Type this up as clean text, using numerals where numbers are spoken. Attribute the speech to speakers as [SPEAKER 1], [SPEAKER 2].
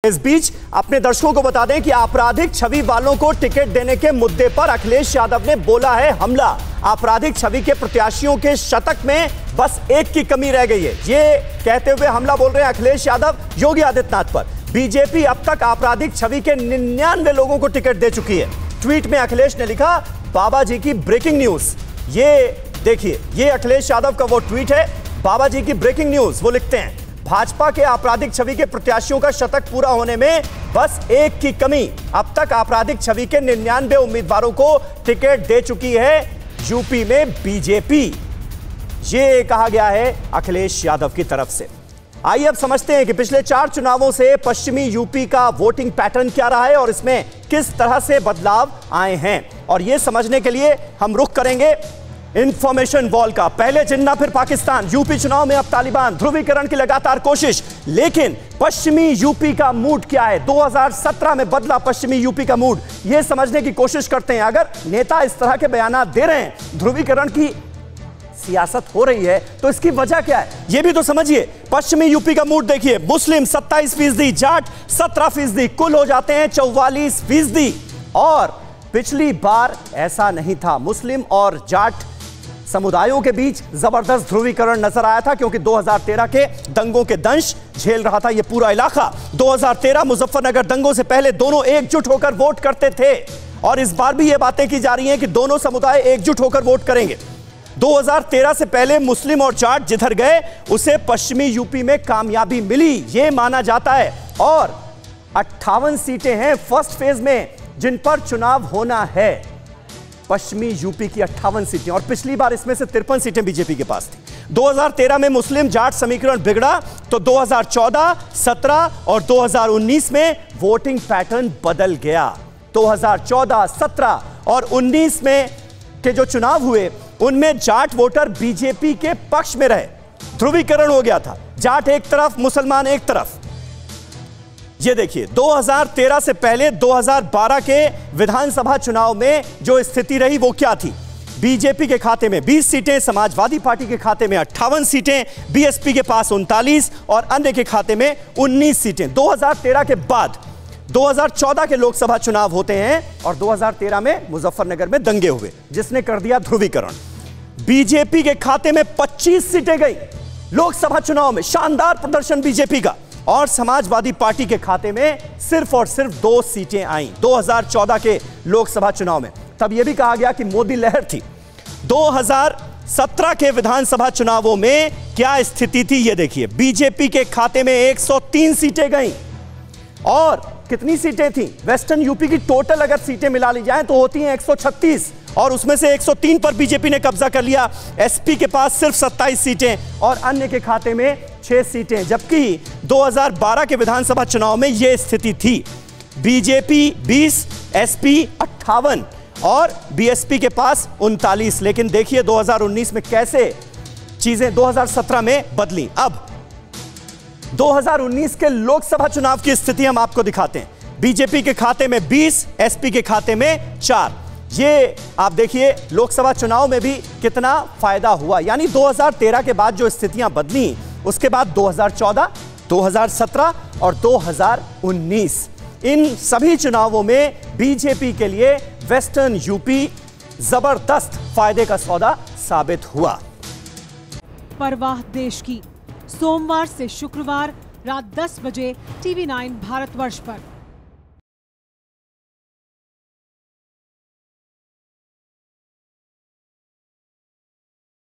[SPEAKER 1] इस बीच अपने दर्शकों को बता दें कि आपराधिक छवि वालों को टिकट देने के मुद्दे पर अखिलेश यादव ने बोला है हमला। आपराधिक छवि के प्रत्याशियों के शतक में बस एक की कमी रह गई है, ये कहते हुए हमला बोल रहे हैं अखिलेश यादव योगी आदित्यनाथ पर। बीजेपी अब तक आपराधिक छवि के 99 लोगों को टिकट दे चुकी है। ट्वीट में अखिलेश ने लिखा, बाबा जी की ब्रेकिंग न्यूज। ये देखिए, ये अखिलेश यादव का वो ट्वीट है, बाबा जी की ब्रेकिंग न्यूज। वो लिखते हैं, भाजपा के आपराधिक छवि के प्रत्याशियों का शतक पूरा होने में बस एक की कमी। अब तक आपराधिक छवि के 99 उम्मीदवारों को टिकट दे चुकी है यूपी में बीजेपी। ये कहा गया है अखिलेश यादव की तरफ से। आइए अब समझते हैं कि पिछले 4 चुनावों से पश्चिमी यूपी का वोटिंग पैटर्न क्या रहा है और इसमें किस तरह से बदलाव आए हैं। और यह समझने के लिए हम रुख करेंगे इंफॉर्मेशन वॉल का। पहले जिन्ना फिर पाकिस्तान, यूपी चुनाव में अब तालिबान, ध्रुवीकरण की लगातार कोशिश। लेकिन पश्चिमी यूपी का मूड क्या है? 2017 में बदला पश्चिमी यूपी का मूड, यह समझने की कोशिश करते हैं। अगर नेता इस तरह के बयान दे रहे हैं, ध्रुवीकरण की सियासत हो रही है, तो इसकी वजह क्या है यह भी तो समझिए। पश्चिमी यूपी का मूड देखिए, मुस्लिम 27%, जाट 17%, कुल हो जाते हैं 44%। और पिछली बार ऐसा नहीं था, मुस्लिम और जाट समुदायों के बीच जबरदस्त ध्रुवीकरण नजर आया था, क्योंकि 2013 के दंगों के दंश झेल रहा था यह पूरा इलाका। 2013 मुजफ्फरनगर दंगों से पहले दोनों एकजुट होकर वोट करते थे और इस बार भी यह बातें की जा रही हैं कि दोनों समुदाय एकजुट होकर वोट करेंगे। 2013 से पहले मुस्लिम और जाट जिधर गए उसे पश्चिमी यूपी में कामयाबी मिली, यह माना जाता है। और 58 सीटें हैं फर्स्ट फेज में जिन पर चुनाव होना है। पश्चिमी यूपी की 58 सीटें, और पिछली बार इसमें से 53 सीटें बीजेपी के पास थी। 2013 में मुस्लिम जाट समीकरण बिगड़ा तो 2014, 17 और 2019 में वोटिंग पैटर्न बदल गया। 2014, 17 और 19 में के जो चुनाव हुए उनमें जाट वोटर बीजेपी के पक्ष में रहे, ध्रुवीकरण हो गया था, जाट एक तरफ मुसलमान एक तरफ। ये देखिए, 2013 से पहले 2012 के विधानसभा चुनाव में जो स्थिति रही वो क्या थी? बीजेपी के खाते में 20 सीटें, समाजवादी पार्टी के खाते में 58 सीटें, बीएसपी के पास 39 और अन्य के खाते में 19 सीटें। 2013 के बाद 2014 के लोकसभा चुनाव होते हैं और 2013 में मुजफ्फरनगर में दंगे हुए जिसने कर दिया ध्रुवीकरण। बीजेपी के खाते में 25 सीटें गई लोकसभा चुनाव में, शानदार प्रदर्शन बीजेपी का। और समाजवादी पार्टी के खाते में सिर्फ और सिर्फ 2 सीटें आईं 2014 के लोकसभा चुनाव में। तब यह भी कहा गया कि मोदी लहर थी। 2017 के विधानसभा चुनावों में क्या स्थिति थी ये देखिए, बीजेपी के खाते में 103 सीटें गईं। और कितनी सीटें थी वेस्टर्न यूपी की? टोटल अगर सीटें मिला ली जाएं तो होती हैं 136, और उसमें से 103 पर बीजेपी ने कब्जा कर लिया। एसपी के पास सिर्फ 27 सीटें और अन्य के खाते में 6 सीटें। जबकि 2012 के विधानसभा चुनाव में यह स्थिति थी, बीजेपी 20, एसपी 58 और बीएसपी के पास 39। लेकिन देखिए 2019 में कैसे चीजें 2017 में बदली। अब 2019 के लोकसभा चुनाव की स्थिति हम आपको दिखाते हैं। बीजेपी के खाते में 20, एसपी के खाते में 4। ये आप देखिए लोकसभा चुनाव में भी कितना फायदा हुआ। यानी 2013 के बाद जो स्थितियां बदली, उसके बाद 2014, 2017 और 2019 इन सभी चुनावों में बीजेपी के लिए वेस्टर्न यूपी जबरदस्त फायदे का सौदा साबित हुआ।
[SPEAKER 2] परवाह देश की, सोमवार से शुक्रवार रात 10 बजे TV9 भारतवर्ष पर।